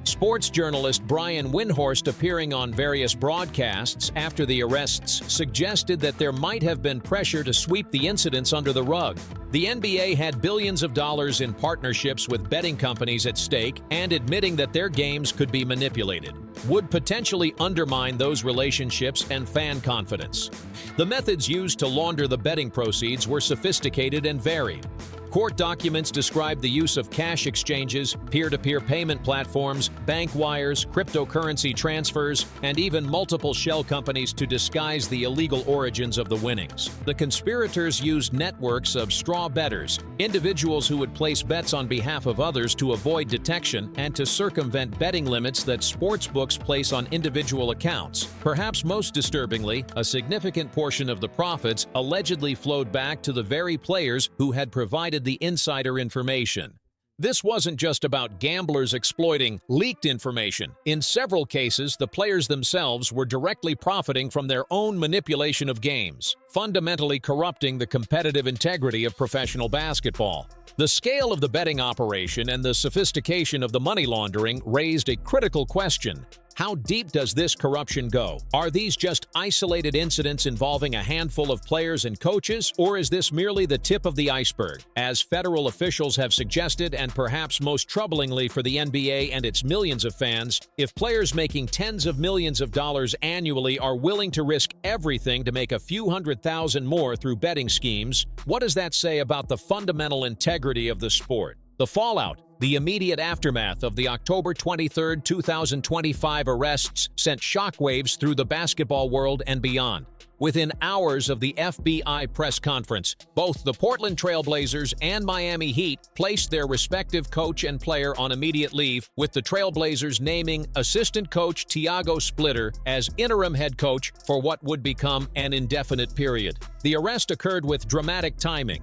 Sports journalist Brian Windhorst, appearing on various broadcasts after the arrests, suggested that there might have been pressure to sweep the incidents under the rug. The NBA had billions of dollars in partnerships with betting companies at stake, and admitting that their games could be manipulated would potentially undermine those relationships and fan confidence. The methods used to launder the betting proceeds were sophisticated and varied. Court documents describe the use of cash exchanges, peer-to-peer payment platforms, bank wires, cryptocurrency transfers, and even multiple shell companies to disguise the illegal origins of the winnings. The conspirators used networks of straw bettors, individuals who would place bets on behalf of others to avoid detection and to circumvent betting limits that sportsbooks place on individual accounts. Perhaps most disturbingly, a significant portion of the profits allegedly flowed back to the very players who had provided the insider information. This wasn't just about gamblers exploiting leaked information. In several cases, the players themselves were directly profiting from their own manipulation of games, fundamentally corrupting the competitive integrity of professional basketball. The scale of the betting operation and the sophistication of the money laundering raised a critical question. How deep does this corruption go? Are these just isolated incidents involving a handful of players and coaches, or is this merely the tip of the iceberg? As federal officials have suggested, and perhaps most troublingly for the NBA and its millions of fans, if players making tens of millions of dollars annually are willing to risk everything to make a few $100,000 more through betting schemes, what does that say about the fundamental integrity of the sport? The fallout, the immediate aftermath of the October 23, 2025 arrests sent shockwaves through the basketball world and beyond. Within hours of the FBI press conference, both the Portland Trail Blazers and Miami Heat placed their respective coach and player on immediate leave, with the Trail Blazers naming assistant coach Tiago Splitter as interim head coach for what would become an indefinite period. The arrest occurred with dramatic timing.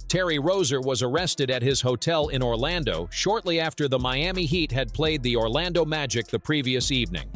Terry Rozier was arrested at his hotel in Orlando shortly after the Miami Heat had played the Orlando Magic the previous evening.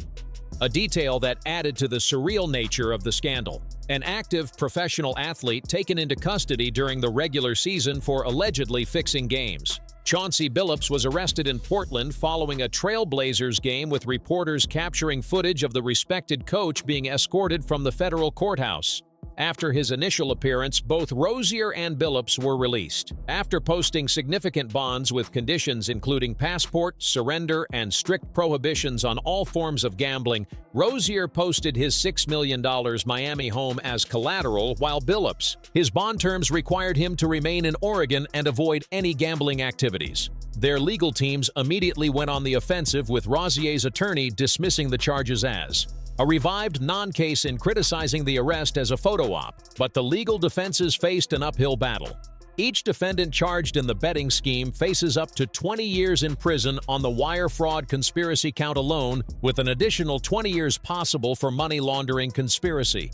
A detail that added to the surreal nature of the scandal. An active professional athlete taken into custody during the regular season for allegedly fixing games. Chauncey Billups was arrested in Portland following a Trail Blazers game, with reporters capturing footage of the respected coach being escorted from the federal courthouse. After his initial appearance, both Rozier and Billups were released. After posting significant bonds with conditions including passport, surrender, and strict prohibitions on all forms of gambling, Rozier posted his $6 million Miami home as collateral, while Billups, his bond terms required him to remain in Oregon and avoid any gambling activities. Their legal teams immediately went on the offensive, with Rozier's attorney dismissing the charges as a revived non-case in criticizing the arrest as a photo op, but the legal defenses faced an uphill battle. Each defendant charged in the betting scheme faces up to 20 years in prison on the wire fraud conspiracy count alone, with an additional 20 years possible for money laundering conspiracy.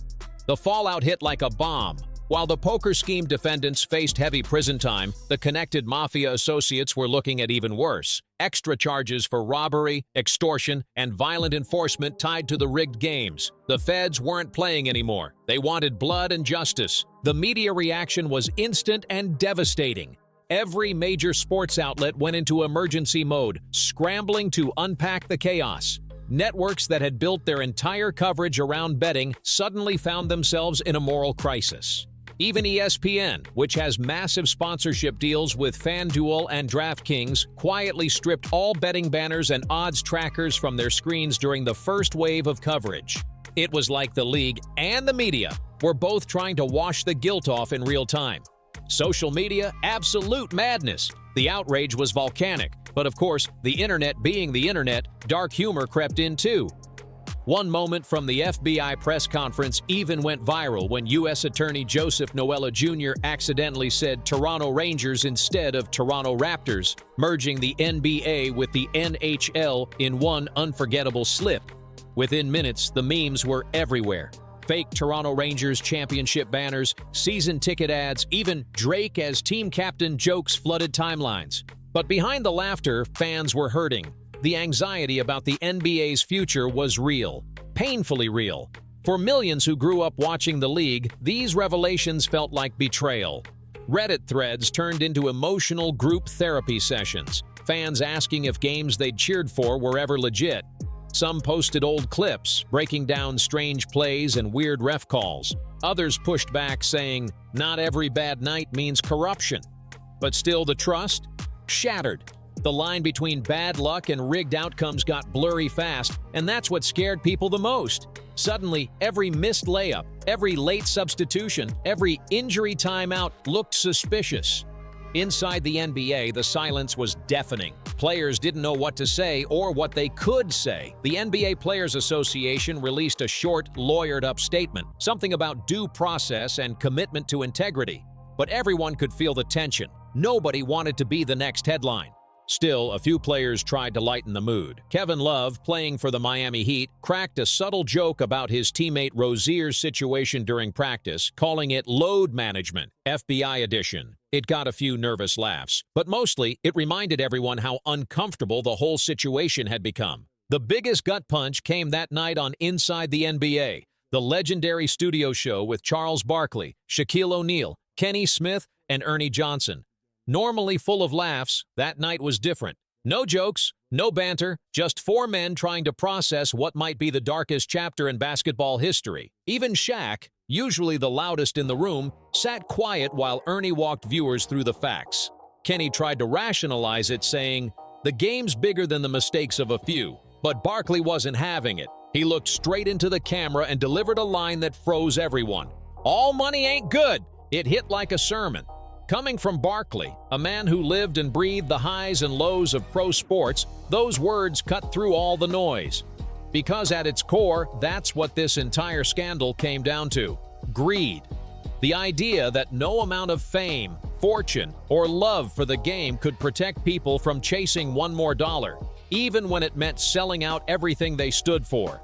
The fallout hit like a bomb. While the poker scheme defendants faced heavy prison time, the connected mafia associates were looking at even worse: extra charges for robbery, extortion, and violent enforcement tied to the rigged games. The feds weren't playing anymore. They wanted blood and justice. The media reaction was instant and devastating. Every major sports outlet went into emergency mode, scrambling to unpack the chaos. networks that had built their entire coverage around betting suddenly found themselves in a moral crisis. Even ESPN, which has massive sponsorship deals with FanDuel and DraftKings, quietly stripped all betting banners and odds trackers from their screens during the first wave of coverage. It was like the league and the media were both trying to wash the guilt off in real time. Social media, absolute madness. The outrage was volcanic, but of course, the internet being the internet, dark humor crept in too. One moment from the FBI press conference even went viral when U.S. Attorney Joseph Noella Jr. accidentally said Toronto Rangers instead of Toronto Raptors, merging the NBA with the NHL in one unforgettable slip. Within minutes, the memes were everywhere. Fake Toronto Rangers championship banners, season ticket ads, even Drake as team captain jokes flooded timelines. But behind the laughter, fans were hurting. The anxiety about the NBA's future was real, painfully real. For millions who grew up watching the league, these revelations felt like betrayal. Reddit threads turned into emotional group therapy sessions, fans asking if games they'd cheered for were ever legit. Some posted old clips, breaking down strange plays and weird ref calls. Others pushed back, saying, "Not every bad night means corruption." But still, the trust? Shattered. The line between bad luck and rigged outcomes got blurry fast, and that's what scared people the most. Suddenly, every missed layup, every late substitution, every injury timeout looked suspicious. Inside the NBA, the silence was deafening. Players didn't know what to say or what they could say. The NBA Players Association released a short, lawyered-up statement, something about due process and commitment to integrity. But everyone could feel the tension. Nobody wanted to be the next headline. Still, a few players tried to lighten the mood. Kevin Love, playing for the Miami Heat, cracked a subtle joke about his teammate Rozier's situation during practice, calling it load management, FBI edition. It got a few nervous laughs, but mostly it reminded everyone how uncomfortable the whole situation had become. The biggest gut punch came that night on Inside the NBA, the legendary studio show with Charles Barkley, Shaquille O'Neal, Kenny Smith, and Ernie Johnson. Normally full of laughs, that night was different. No jokes, no banter, just four men trying to process what might be the darkest chapter in basketball history. Even Shaq, usually the loudest in the room, sat quiet while Ernie walked viewers through the facts. Kenny tried to rationalize it, saying, "The game's bigger than the mistakes of a few." But Barkley wasn't having it. He looked straight into the camera and delivered a line that froze everyone. "All money ain't good." It hit like a sermon. Coming from Barkley, a man who lived and breathed the highs and lows of pro sports, those words cut through all the noise. Because at its core, that's what this entire scandal came down to: greed. The idea that no amount of fame, fortune, or love for the game could protect people from chasing one more dollar, even when it meant selling out everything they stood for.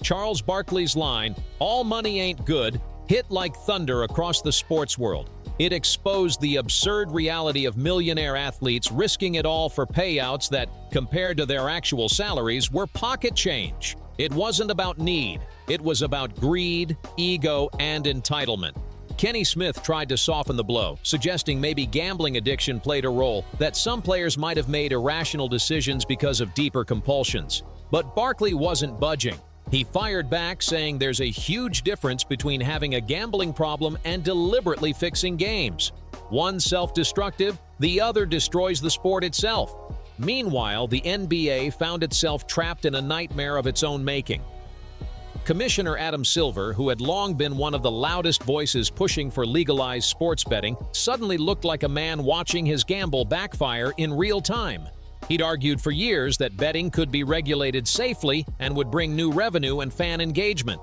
Charles Barkley's line, "All money ain't good," hit like thunder across the sports world. It exposed the absurd reality of millionaire athletes risking it all for payouts that, compared to their actual salaries, were pocket change. It wasn't about need. It was about greed, ego, and entitlement. Kenny Smith tried to soften the blow, suggesting maybe gambling addiction played a role, that some players might have made irrational decisions because of deeper compulsions. But Barkley wasn't budging. He fired back, saying there's a huge difference between having a gambling problem and deliberately fixing games. One self-destructive, the other destroys the sport itself. Meanwhile, the NBA found itself trapped in a nightmare of its own making. Commissioner Adam Silver, who had long been one of the loudest voices pushing for legalized sports betting, suddenly looked like a man watching his gamble backfire in real time. He'd argued for years that betting could be regulated safely and would bring new revenue and fan engagement.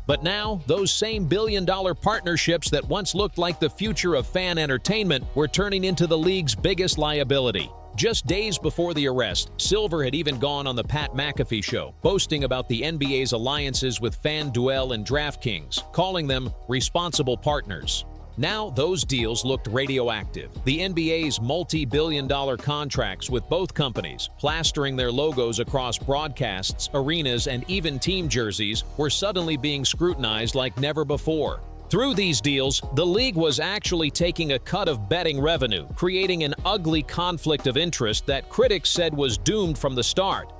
But now, those same billion-dollar partnerships that once looked like the future of fan entertainment were turning into the league's biggest liability. Just days before the arrest, Silver had even gone on the Pat McAfee show, boasting about the NBA's alliances with FanDuel and DraftKings, calling them responsible partners. Now those deals looked radioactive. The NBA's multi-billion-dollar contracts with both companies, plastering their logos across broadcasts, arenas, and even team jerseys, were suddenly being scrutinized like never before. Through these deals, the league was actually taking a cut of betting revenue, creating an ugly conflict of interest that critics said was doomed from the start.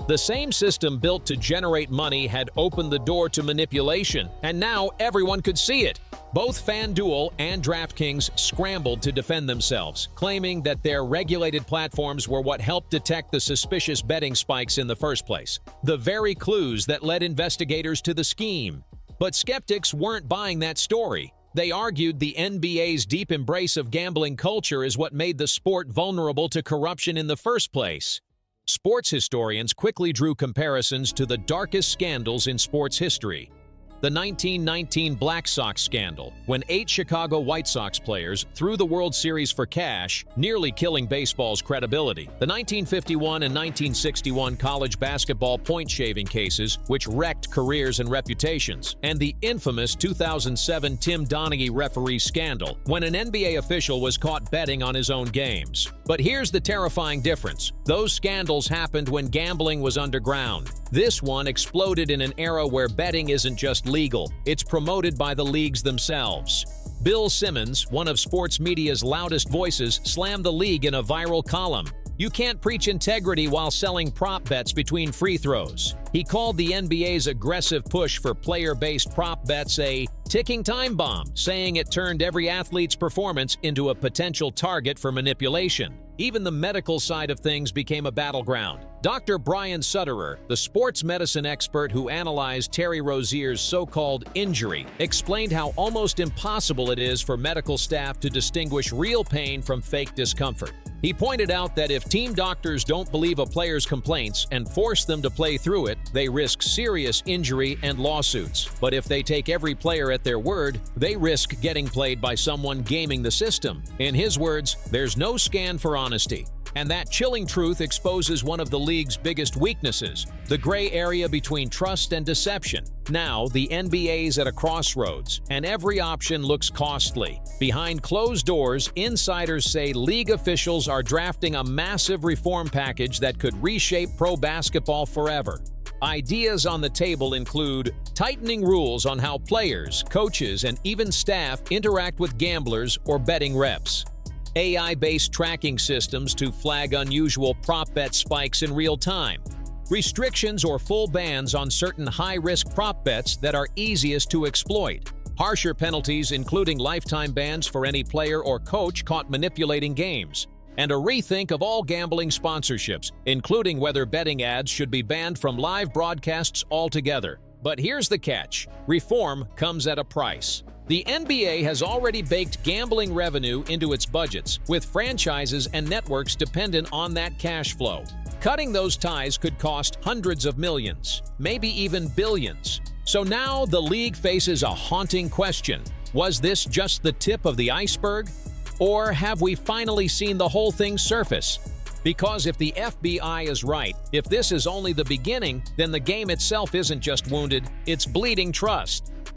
The same system built to generate money had opened the door to manipulation, and now everyone could see it. Both FanDuel and DraftKings scrambled to defend themselves, claiming that their regulated platforms were what helped detect the suspicious betting spikes in the first place, the very clues that led investigators to the scheme. But skeptics weren't buying that story. They argued the NBA's deep embrace of gambling culture is what made the sport vulnerable to corruption in the first place. Sports historians quickly drew comparisons to the darkest scandals in sports history. The 1919 Black Sox scandal, when 8 Chicago White Sox players threw the World Series for cash, nearly killing baseball's credibility. The 1951 and 1961 college basketball point-shaving cases, which wrecked careers and reputations. And the infamous 2007 Tim Donaghy referee scandal, when an NBA official was caught betting on his own games. But here's the terrifying difference. Those scandals happened when gambling was underground. This one exploded in an era where betting isn't just legal, it's promoted by the leagues themselves. Bill Simmons, one of sports media's loudest voices, slammed the league in a viral column. You can't preach integrity while selling prop bets between free throws. He called the NBA's aggressive push for player-based prop bets a ticking time bomb, saying it turned every athlete's performance into a potential target for manipulation. Even the medical side of things became a battleground. Dr. Brian Sutterer, the sports medicine expert who analyzed Terry Rozier's so-called injury, explained how almost impossible it is for medical staff to distinguish real pain from fake discomfort. He pointed out that if team doctors don't believe a player's complaints and force them to play through it, they risk serious injury and lawsuits. But if they take every player at their word, they risk getting played by someone gaming the system. In his words, there's no scan for honesty. And that chilling truth exposes one of the league's biggest weaknesses, the gray area between trust and deception. Now, the NBA's at a crossroads, and every option looks costly. Behind closed doors, insiders say league officials are drafting a massive reform package that could reshape pro basketball forever. Ideas on the table include tightening rules on how players, coaches, and even staff interact with gamblers or betting reps. AI-based tracking systems to flag unusual prop bet spikes in real time. Restrictions or full bans on certain high-risk prop bets that are easiest to exploit. Harsher penalties including lifetime bans for any player or coach caught manipulating games. And a rethink of all gambling sponsorships, including whether betting ads should be banned from live broadcasts altogether. But here's the catch. Reform comes at a price. The NBA has already baked gambling revenue into its budgets, with franchises and networks dependent on that cash flow. Cutting those ties could cost hundreds of millions, maybe even billions. So now the league faces a haunting question. Was this just the tip of the iceberg? Or have we finally seen the whole thing surface? Because if the FBI is right, if this is only the beginning, then the game itself isn't just wounded, it's bleeding trust.